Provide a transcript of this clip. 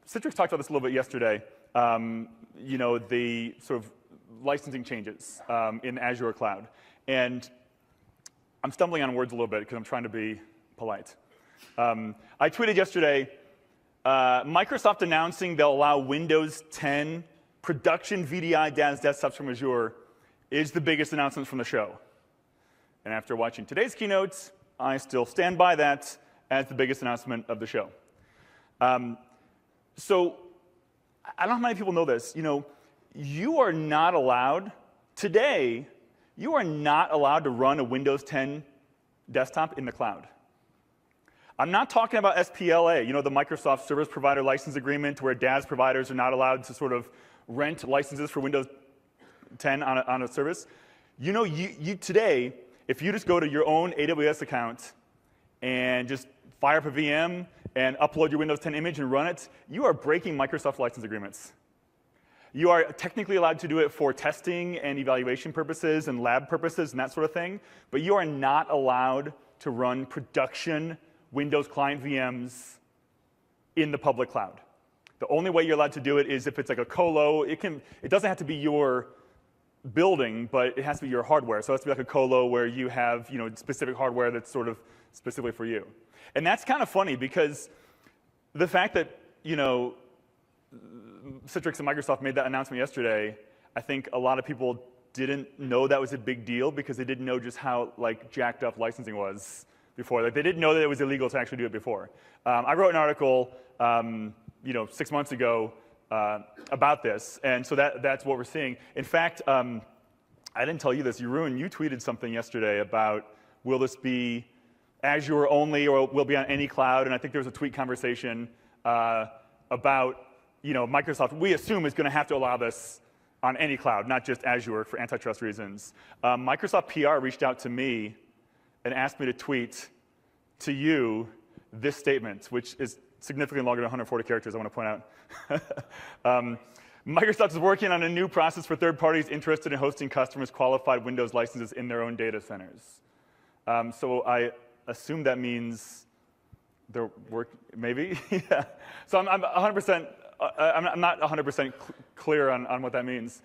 Citrix talked about this a little bit yesterday. The sort of licensing changes in Azure cloud. And I'm stumbling on words a little bit because I'm trying to be polite. I tweeted yesterday, Microsoft announcing they'll allow Windows 10 production VDI DAAS desktops from Azure is the biggest announcement from the show. And after watching today's keynotes, I still stand by that as the biggest announcement of the show. So I don't know how many people know this. You are not allowed, today, you are not allowed to run a Windows 10 desktop in the cloud. I'm not talking about SPLA, the Microsoft Service Provider License Agreement, where DAAS providers are not allowed to sort of rent licenses for Windows 10 on a service. Today, if you just go to your own AWS account and just fire up a VM and upload your Windows 10 image and run it, you are breaking Microsoft license agreements. You are technically allowed to do it for testing and evaluation purposes and lab purposes and that sort of thing, but you are not allowed to run production Windows client VMs in the public cloud. The only way you're allowed to do it is if it's like a colo. It doesn't have to be your building, but it has to be your hardware. So it has to be like a colo where you have specific hardware that's sort of specifically for you. And that's kind of funny because the fact that Citrix and Microsoft made that announcement yesterday, I think a lot of people didn't know that was a big deal because they didn't know just how jacked up licensing was before. They didn't know that it was illegal to actually do it before. I wrote an article 6 months ago about this, and so that's what we're seeing. In fact, I didn't tell you this. You tweeted something yesterday about will this be Azure only or will it be on any cloud? And I think there was a tweet conversation about Microsoft, we assume, is going to have to allow this on any cloud, not just Azure for antitrust reasons. Microsoft PR reached out to me and asked me to tweet to you this statement, which is significantly longer than 140 characters, I want to point out. Microsoft is working on a new process for third parties interested in hosting customers' qualified Windows licenses in their own data centers. So I assume that means they're maybe? Yeah. So I'm 100%. I'm not 100% clear on what that means.